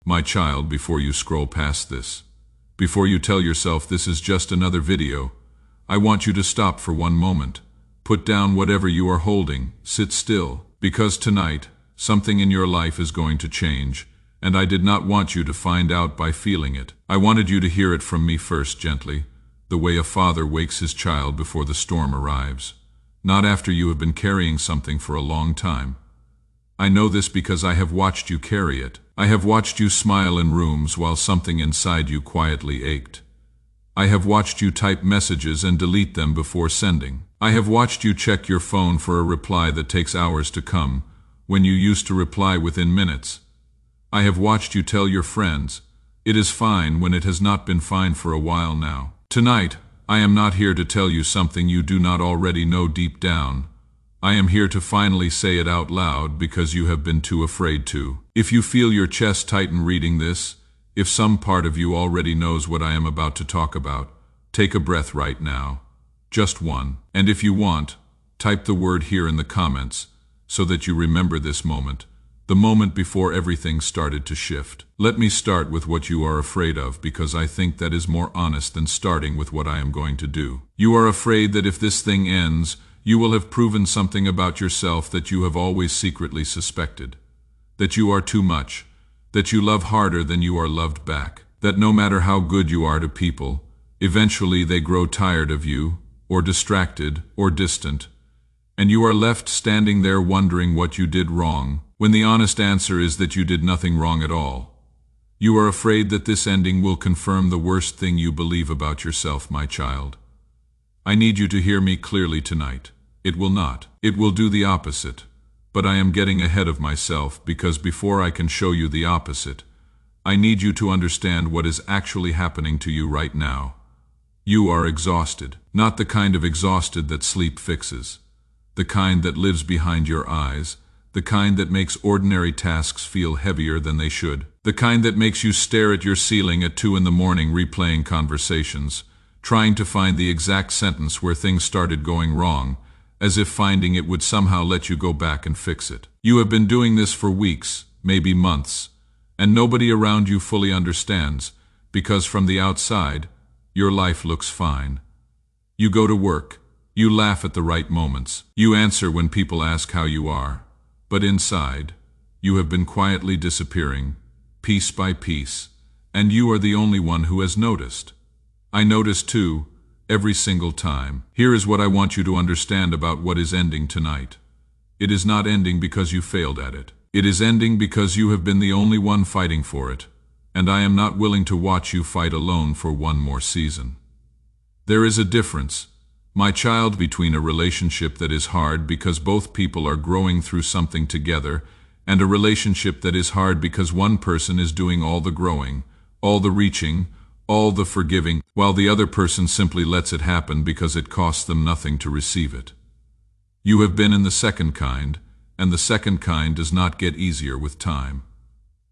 My child, before you scroll past this, before you tell yourself this is just another video, I want you to stop for one moment. Put down whatever you are holding, sit still, because tonight, something in your life is going to change, and I did not want you to find out by feeling it. I wanted you to hear it from me first, gently, the way a father wakes his child before the storm arrives, not after you have been carrying something for a long time. I know this because I have watched you carry it. I have watched you smile in rooms while something inside you quietly ached. I have watched you type messages and delete them before sending. I have watched you check your phone for a reply that takes hours to come, when you used to reply within minutes. I have watched you tell your friends, "It is fine," when it has not been fine for a while now. Tonight, I am not here to tell you something you do not already know deep down. I am here to finally say it out loud because you have been too afraid to. If you feel your chest tighten reading this, if some part of you already knows what I am about to talk about, take a breath right now. Just one. And if you want, type the word here in the comments so that you remember this moment, the moment before everything started to shift. Let me start with what you are afraid of, because I think that is more honest than starting with what I am going to do. You are afraid that if this thing ends, you will have proven something about yourself that you have always secretly suspected. That you are too much, that you love harder than you are loved back, that no matter how good you are to people, eventually they grow tired of you, or distracted, or distant, and you are left standing there wondering what you did wrong, when the honest answer is that you did nothing wrong at all. You are afraid that this ending will confirm the worst thing you believe about yourself, my child. I need you to hear me clearly tonight. It will not. It will do the opposite. But I am getting ahead of myself, because before I can show you the opposite, I need you to understand what is actually happening to you right now. You are exhausted, not the kind of exhausted that sleep fixes, the kind that lives behind your eyes, the kind that makes ordinary tasks feel heavier than they should, the kind that makes you stare at your ceiling at 2 in the morning replaying conversations, trying to find the exact sentence where things started going wrong, as if finding it would somehow let you go back and fix it. You have been doing this for weeks, maybe months, and nobody around you fully understands, because from the outside, your life looks fine. You go to work, you laugh at the right moments, you answer when people ask how you are, but inside, you have been quietly disappearing, piece by piece, and you are the only one who has noticed. I notice too, every single time. Here is what I want you to understand about what is ending tonight. It is not ending because you failed at it. It is ending because you have been the only one fighting for it, and I am not willing to watch you fight alone for one more season. There is a difference, my child, between a relationship that is hard because both people are growing through something together, and a relationship that is hard because one person is doing all the growing, all the reaching, all the forgiving, while the other person simply lets it happen because it costs them nothing to receive it. You have been in the second kind, and the second kind does not get easier with time.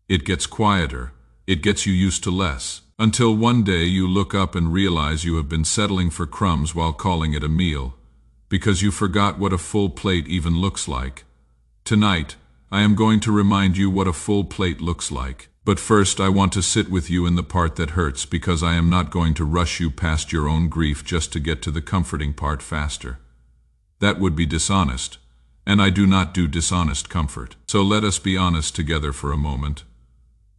It gets quieter, it gets you used to less, until one day you look up and realize you have been settling for crumbs while calling it a meal, because you forgot what a full plate even looks like. Tonight, I am going to remind you what a full plate looks like. But first I want to sit with you in the part that hurts, because I am not going to rush you past your own grief just to get to the comforting part faster. That would be dishonest, and I do not do dishonest comfort. So let us be honest together for a moment.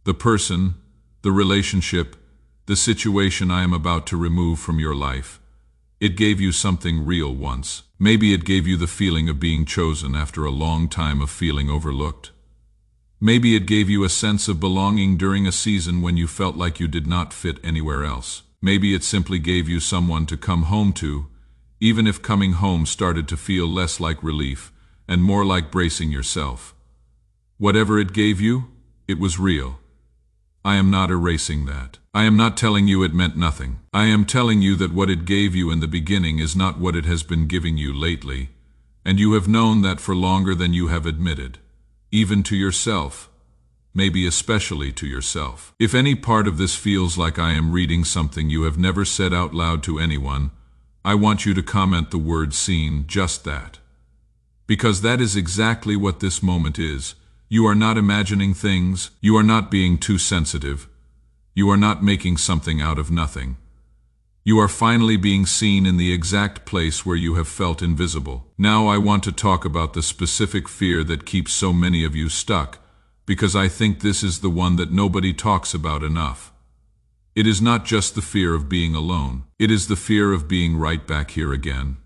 The person, the relationship, the situation I am about to remove from your life, it gave you something real once. Maybe it gave you the feeling of being chosen after a long time of feeling overlooked. Maybe it gave you a sense of belonging during a season when you felt like you did not fit anywhere else. Maybe it simply gave you someone to come home to, even if coming home started to feel less like relief and more like bracing yourself. Whatever it gave you, it was real. I am not erasing that. I am not telling you it meant nothing. I am telling you that what it gave you in the beginning is not what it has been giving you lately, and you have known that for longer than you have admitted. Even to yourself, maybe especially to yourself. If any part of this feels like I am reading something you have never said out loud to anyone, I want you to comment the word "seen," just that. Because that is exactly what this moment is. You are not imagining things. You are not being too sensitive. You are not making something out of nothing. You are finally being seen in the exact place where you have felt invisible. Now I want to talk about the specific fear that keeps so many of you stuck, because I think this is the one that nobody talks about enough. It is not just the fear of being alone. It is the fear of being right back here again.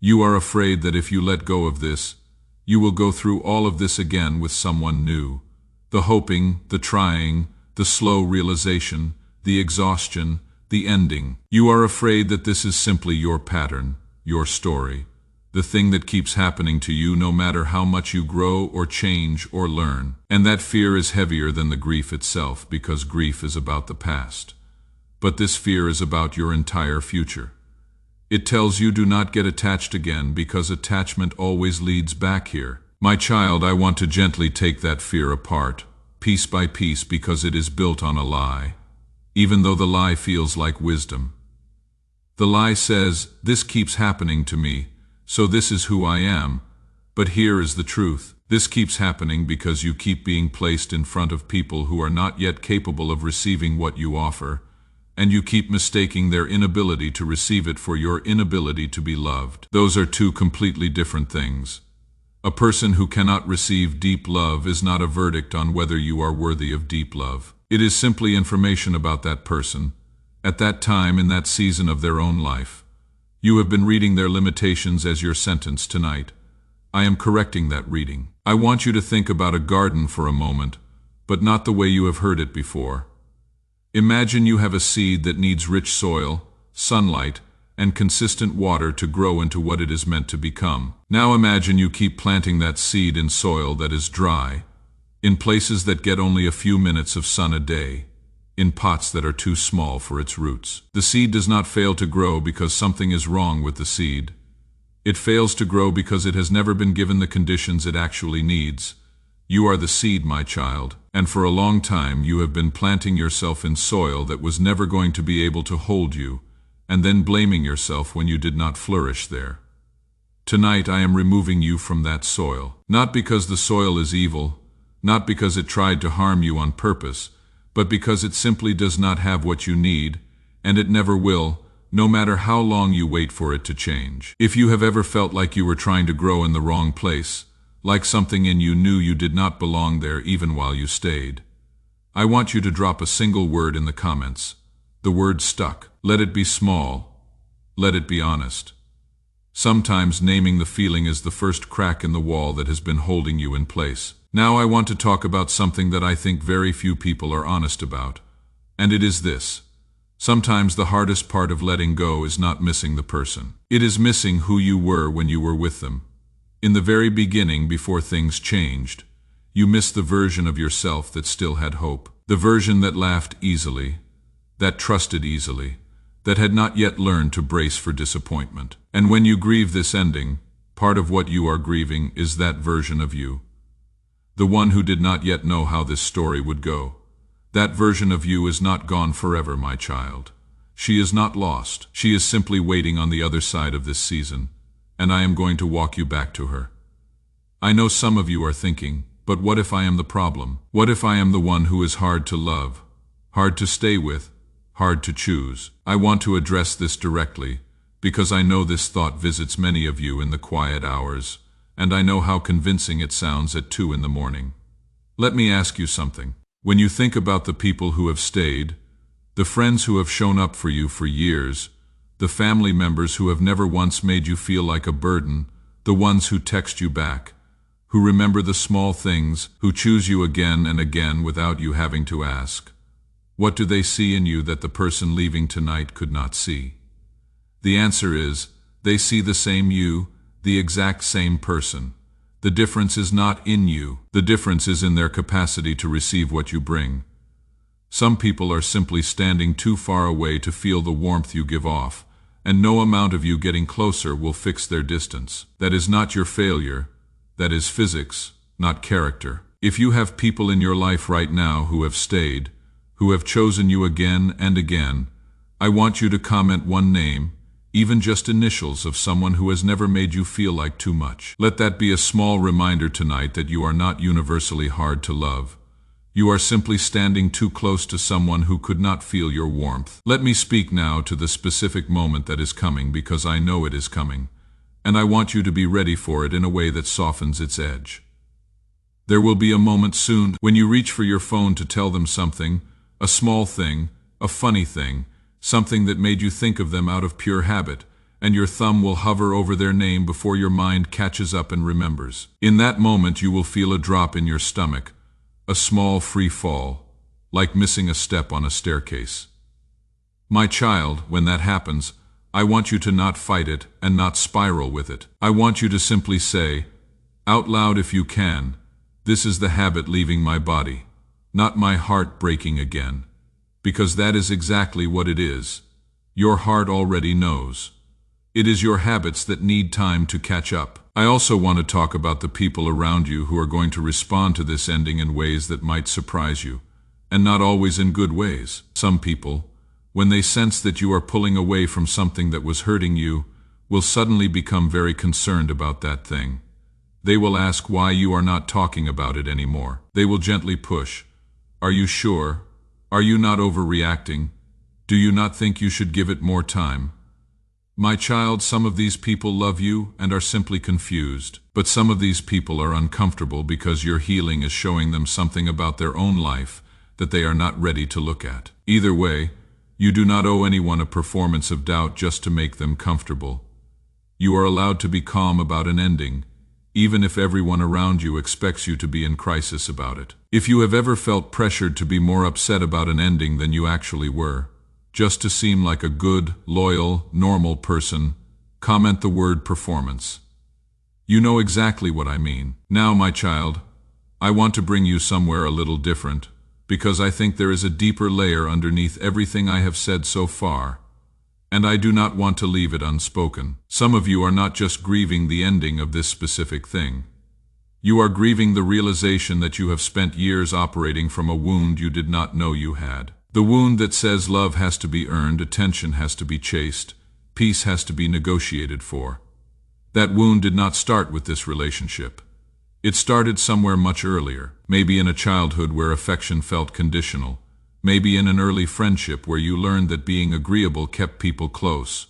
You are afraid that if you let go of this, you will go through all of this again with someone new. The hoping, the trying, the slow realization, the exhaustion, the ending. You are afraid that this is simply your pattern, your story, the thing that keeps happening to you no matter how much you grow or change or learn. And that fear is heavier than the grief itself, because grief is about the past. But this fear is about your entire future. It tells you do not get attached again, because attachment always leads back here. My child, I want to gently take that fear apart, piece by piece, because it is built on a lie. Even though the lie feels like wisdom. The lie says, this keeps happening to me, so this is who I am. But here is the truth. This keeps happening because you keep being placed in front of people who are not yet capable of receiving what you offer, and you keep mistaking their inability to receive it for your inability to be loved. Those are two completely different things. A person who cannot receive deep love is not a verdict on whether you are worthy of deep love. It is simply information about that person, at that time in that season of their own life. You have been reading their limitations as your sentence tonight. I am correcting that reading. I want you to think about a garden for a moment, but not the way you have heard it before. Imagine you have a seed that needs rich soil, sunlight, and consistent water to grow into what it is meant to become. Now imagine you keep planting that seed in soil that is dry, in places that get only a few minutes of sun a day, in pots that are too small for its roots. The seed does not fail to grow because something is wrong with the seed. It fails to grow because it has never been given the conditions it actually needs. You are the seed, my child, and for a long time you have been planting yourself in soil that was never going to be able to hold you, and then blaming yourself when you did not flourish there. Tonight I am removing you from that soil, not because the soil is evil, not because it tried to harm you on purpose, but because it simply does not have what you need, and it never will, no matter how long you wait for it to change. If you have ever felt like you were trying to grow in the wrong place, like something in you knew you did not belong there even while you stayed, I want you to drop a single word in the comments. The word stuck. Let it be small. Let it be honest. Sometimes naming the feeling is the first crack in the wall that has been holding you in place. Now I want to talk about something that I think very few people are honest about, and it is this. Sometimes the hardest part of letting go is not missing the person. It is missing who you were when you were with them. In the very beginning, before things changed, you missed the version of yourself that still had hope, the version that laughed easily, that trusted easily, that had not yet learned to brace for disappointment. And when you grieve this ending, part of what you are grieving is that version of you. The one who did not yet know how this story would go. That version of you is not gone forever, my child. She is not lost. She is simply waiting on the other side of this season, and I am going to walk you back to her. I know some of you are thinking, but what if I am the problem? What if I am the one who is hard to love, hard to stay with, hard to choose? I want to address this directly, because I know this thought visits many of you in the quiet hours, and I know how convincing it sounds at 2 in the morning. Let me ask you something. When you think about the people who have stayed, the friends who have shown up for you for years, the family members who have never once made you feel like a burden, the ones who text you back, who remember the small things, who choose you again and again without you having to ask, what do they see in you that the person leaving tonight could not see? The answer is, they see the same you, the exact same person. The difference is not in you. The difference is in their capacity to receive what you bring. Some people are simply standing too far away to feel the warmth you give off, and no amount of you getting closer will fix their distance. That is not your failure. That is physics, not character. If you have people in your life right now who have stayed, who have chosen you again and again, I want you to comment one name, even just initials of someone who has never made you feel like too much. Let that be a small reminder tonight that you are not universally hard to love. You are simply standing too close to someone who could not feel your warmth. Let me speak now to the specific moment that is coming, because I know it is coming, and I want you to be ready for it in a way that softens its edge. There will be a moment soon when you reach for your phone to tell them something, a small thing, a funny thing, something that made you think of them out of pure habit, and your thumb will hover over their name before your mind catches up and remembers. In that moment you will feel a drop in your stomach, a small free fall, like missing a step on a staircase. My child, when that happens, I want you to not fight it and not spiral with it. I want you to simply say, out loud if you can, this is the habit leaving my body, not my heart breaking again. Because that is exactly what it is. Your heart already knows. It is your habits that need time to catch up. I also want to talk about the people around you who are going to respond to this ending in ways that might surprise you, and not always in good ways. Some people, when they sense that you are pulling away from something that was hurting you, will suddenly become very concerned about that thing. They will ask why you are not talking about it anymore. They will gently push. Are you sure? Are you not overreacting? Do you not think you should give it more time? My child, some of these people love you and are simply confused, but some of these people are uncomfortable because your healing is showing them something about their own life that they are not ready to look at. Either way, you do not owe anyone a performance of doubt just to make them comfortable. You are allowed to be calm about an ending, even if everyone around you expects you to be in crisis about it. If you have ever felt pressured to be more upset about an ending than you actually were, just to seem like a good, loyal, normal person, comment the word performance. You know exactly what I mean. Now, my child, I want to bring you somewhere a little different, because I think there is a deeper layer underneath everything I have said so far, and I do not want to leave it unspoken. Some of you are not just grieving the ending of this specific thing. You are grieving the realization that you have spent years operating from a wound you did not know you had. The wound that says love has to be earned, attention has to be chased, peace has to be negotiated for. That wound did not start with this relationship. It started somewhere much earlier, maybe in a childhood where affection felt conditional, maybe in an early friendship where you learned that being agreeable kept people close,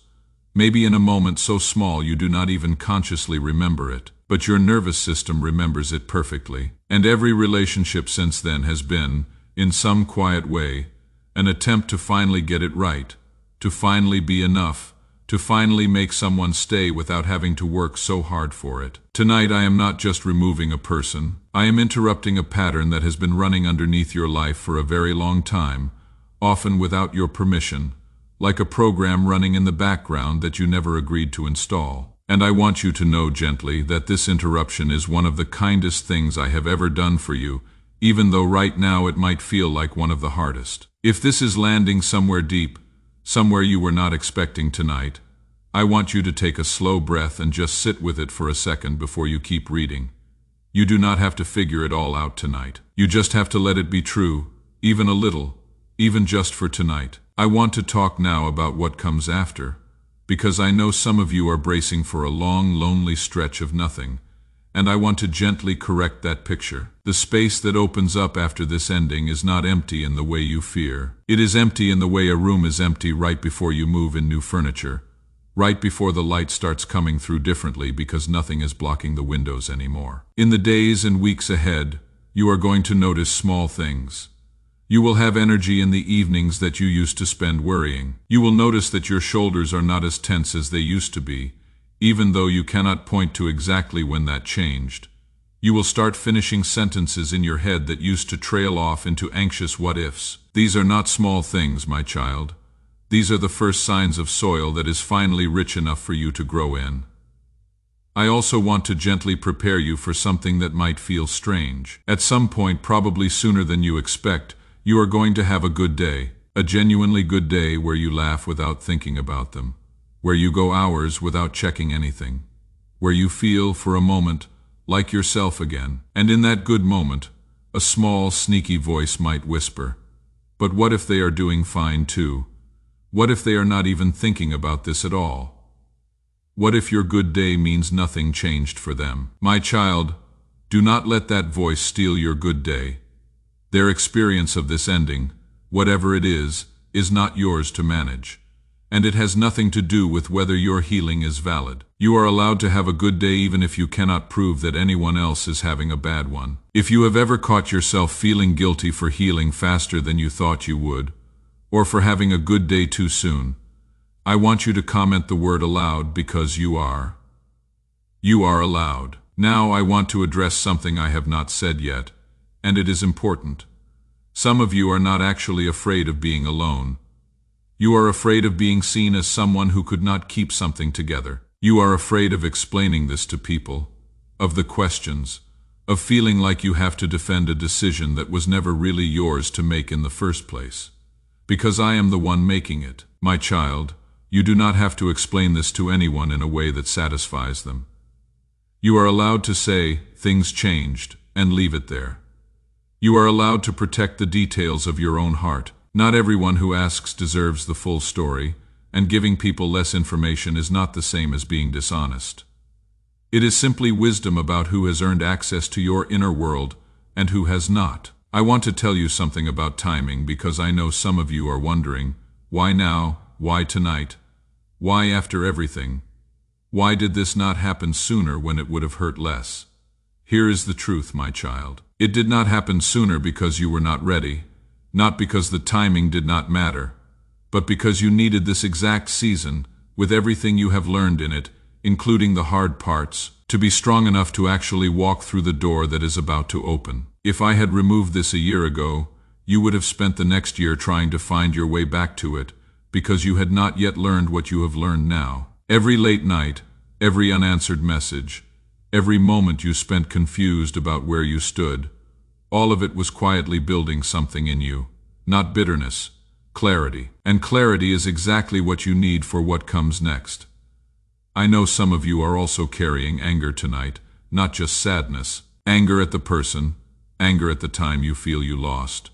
maybe in a moment so small you do not even consciously remember it, but your nervous system remembers it perfectly. And every relationship since then has been, in some quiet way, an attempt to finally get it right, to finally be enough, to finally make someone stay without having to work so hard for it. Tonight I am not just removing a person, I am interrupting a pattern that has been running underneath your life for a very long time, often without your permission, like a program running in the background that you never agreed to install. And I want you to know gently that this interruption is one of the kindest things I have ever done for you, even though right now it might feel like one of the hardest. If this is landing somewhere deep, somewhere you were not expecting tonight, I want you to take a slow breath and just sit with it for a second before you keep reading. You do not have to figure it all out tonight. You just have to let it be true, even a little, even just for tonight. I want to talk now about what comes after, because I know some of you are bracing for a long, lonely stretch of nothing, and I want to gently correct that picture. The space that opens up after this ending is not empty in the way you fear. It is empty in the way a room is empty right before you move in new furniture, right before the light starts coming through differently because nothing is blocking the windows anymore. In the days and weeks ahead, you are going to notice small things. You will have energy in the evenings that you used to spend worrying. You will notice that your shoulders are not as tense as they used to be, even though you cannot point to exactly when that changed. You will start finishing sentences in your head that used to trail off into anxious what-ifs. These are not small things, my child. These are the first signs of soil that is finally rich enough for you to grow in. I also want to gently prepare you for something that might feel strange. At some point, probably sooner than you expect, you are going to have a good day, a genuinely good day where you laugh without thinking about them, where you go hours without checking anything, where you feel, for a moment, like yourself again. And in that good moment, a small, sneaky voice might whisper, "But what if they are doing fine too? What if they are not even thinking about this at all? What if your good day means nothing changed for them? My child, do not let that voice steal your good day. Their experience of this ending, whatever it is not yours to manage. And it has nothing to do with whether your healing is valid. You are allowed to have a good day even if you cannot prove that anyone else is having a bad one. If you have ever caught yourself feeling guilty for healing faster than you thought you would, or for having a good day too soon, I want you to comment the word aloud because you are. You are allowed. Now I want to address something I have not said yet, and it is important. Some of you are not actually afraid of being alone. You are afraid of being seen as someone who could not keep something together. You are afraid of explaining this to people, of the questions, of feeling like you have to defend a decision that was never really yours to make in the first place. Because I am the one making it. My child, you do not have to explain this to anyone in a way that satisfies them. You are allowed to say, things changed, and leave it there. You are allowed to protect the details of your own heart. Not everyone who asks deserves the full story, and giving people less information is not the same as being dishonest. It is simply wisdom about who has earned access to your inner world and who has not. I want to tell you something about timing because I know some of you are wondering, why now? Why tonight? Why after everything? Why did this not happen sooner when it would have hurt less? Here is the truth, my child. It did not happen sooner because you were not ready. Not because the timing did not matter, but because you needed this exact season, with everything you have learned in it, including the hard parts, to be strong enough to actually walk through the door that is about to open. If I had removed this a year ago, you would have spent the next year trying to find your way back to it, because you had not yet learned what you have learned now. Every late night, every unanswered message, every moment you spent confused about where you stood, all of it was quietly building something in you. Not bitterness, clarity. And clarity is exactly what you need for what comes next. I know some of you are also carrying anger tonight, not just sadness. Anger at the person, anger at the time you feel you lost,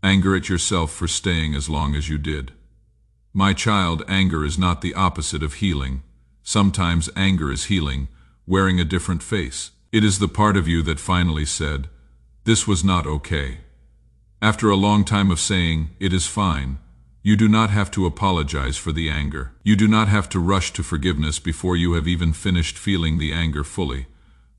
anger at yourself for staying as long as you did. My child, anger is not the opposite of healing. Sometimes anger is healing, wearing a different face. It is the part of you that finally said, "This was not okay." After a long time of saying, "It is fine," you do not have to apologize for the anger. You do not have to rush to forgiveness before you have even finished feeling the anger fully.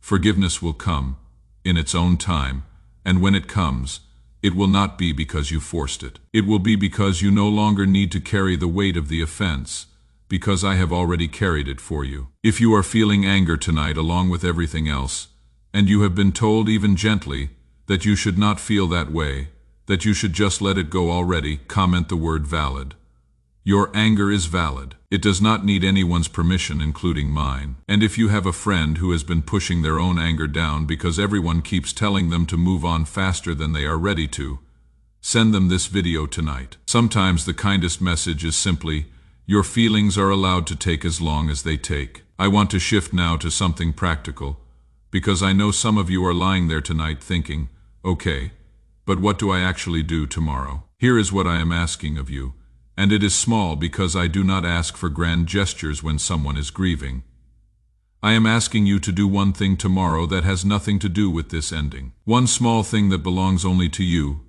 Forgiveness will come, in its own time, and when it comes, it will not be because you forced it. It will be because you no longer need to carry the weight of the offense, because I have already carried it for you. If you are feeling anger tonight along with everything else, and you have been told even gently that you should not feel that way, that you should just let it go already, comment the word valid. Your anger is valid. It does not need anyone's permission, including mine. And if you have a friend who has been pushing their own anger down because everyone keeps telling them to move on faster than they are ready to, send them this video tonight. Sometimes the kindest message is simply, your feelings are allowed to take as long as they take. I want to shift now to something practical, because I know some of you are lying there tonight thinking, okay, but what do I actually do tomorrow? Here is what I am asking of you, and it is small because I do not ask for grand gestures when someone is grieving. I am asking you to do one thing tomorrow that has nothing to do with this ending. One small thing that belongs only to you.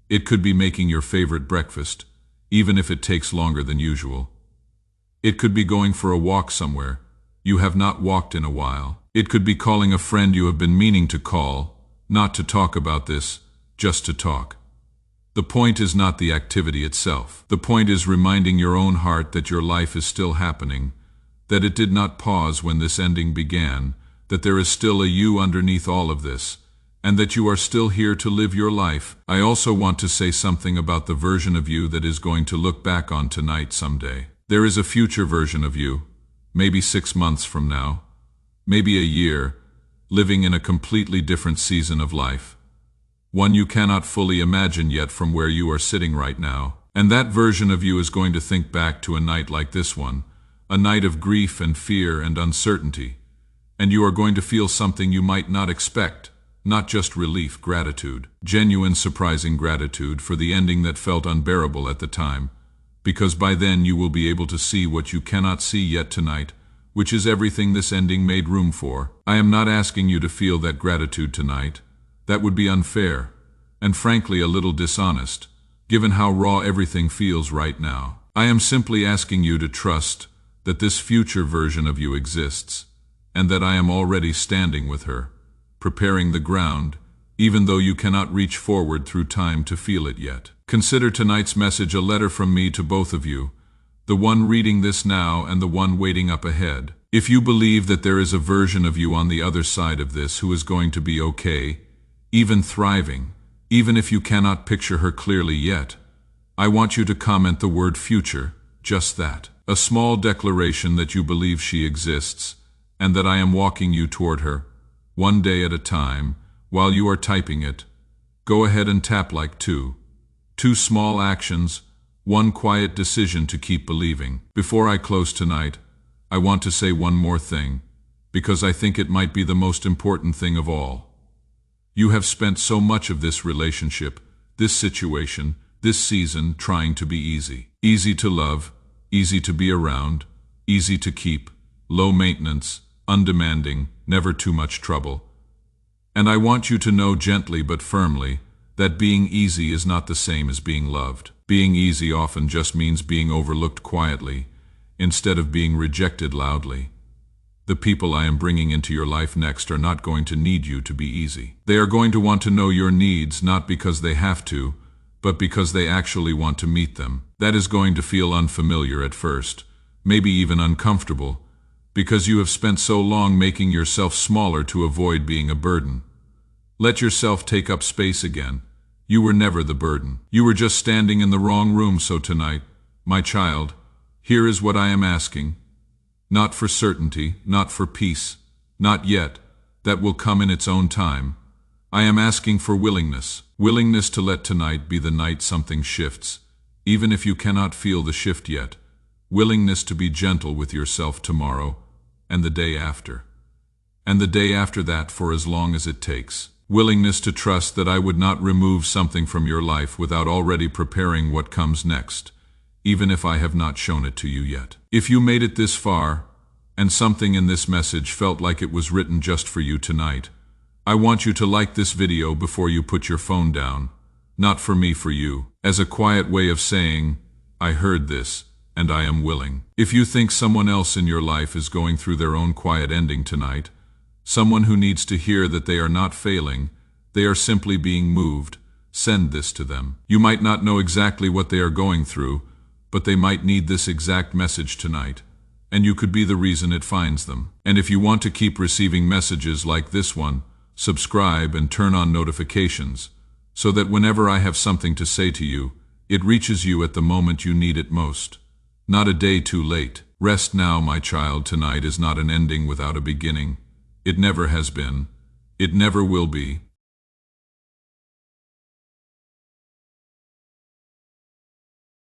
It could be making your favorite breakfast, even if it takes longer than usual. It could be going for a walk somewhere you have not walked in a while. It could be calling a friend you have been meaning to call, not to talk about this, just to talk. The point is not the activity itself. The point is reminding your own heart that your life is still happening, that it did not pause when this ending began, that there is still a you underneath all of this, and that you are still here to live your life. I also want to say something about the version of you that is going to look back on tonight someday. There is a future version of you, maybe 6 months from now, maybe a year, living in a completely different season of life. One you cannot fully imagine yet from where you are sitting right now. And that version of you is going to think back to a night like this one, a night of grief and fear and uncertainty. And you are going to feel something you might not expect, not just relief, gratitude, genuine surprising gratitude for the ending that felt unbearable at the time, because by then you will be able to see what you cannot see yet tonight, which is everything this ending made room for. I am not asking you to feel that gratitude tonight. That would be unfair, and frankly a little dishonest, given how raw everything feels right now. I am simply asking you to trust that this future version of you exists, and that I am already standing with her, preparing the ground, even though you cannot reach forward through time to feel it yet. Consider tonight's message a letter from me to both of you, the one reading this now and the one waiting up ahead. If you believe that there is a version of you on the other side of this who is going to be okay, even thriving, even if you cannot picture her clearly yet, I want you to comment the word future, just that. A small declaration that you believe she exists, and that I am walking you toward her, one day at a time. While you are typing it, go ahead and tap like two small actions, one quiet decision to keep believing. Before I close tonight, I want to say one more thing, because I think it might be the most important thing of all. You have spent so much of this relationship, this situation, this season trying to be easy. Easy to love, easy to be around, easy to keep, low maintenance, undemanding, never too much trouble. And I want you to know gently but firmly that being easy is not the same as being loved. Being easy often just means being overlooked quietly, instead of being rejected loudly. The people I am bringing into your life next are not going to need you to be easy. They are going to want to know your needs not because they have to, but because they actually want to meet them. That is going to feel unfamiliar at first, maybe even uncomfortable, because you have spent so long making yourself smaller to avoid being a burden. Let yourself take up space again. You were never the burden. You were just standing in the wrong room. So tonight, my child, here is what I am asking. Not for certainty, not for peace, not yet. That will come in its own time. I am asking for willingness. Willingness to let tonight be the night something shifts, even if you cannot feel the shift yet. Willingness to be gentle with yourself tomorrow, and the day after, and the day after that, for as long as it takes. Willingness to trust that I would not remove something from your life without already preparing what comes next, even if I have not shown it to you yet. If you made it this far, and something in this message felt like it was written just for you tonight, I want you to like this video before you put your phone down. Not for me, for you, as a quiet way of saying, I heard this, and I am willing. If you think someone else in your life is going through their own quiet ending tonight, someone who needs to hear that they are not failing, they are simply being moved, send this to them. You might not know exactly what they are going through, but they might need this exact message tonight, and you could be the reason it finds them. And if you want to keep receiving messages like this one, subscribe and turn on notifications, so that whenever I have something to say to you, it reaches you at the moment you need it most. Not a day too late. Rest now, my child. Tonight is not an ending without a beginning. It never has been. It never will be.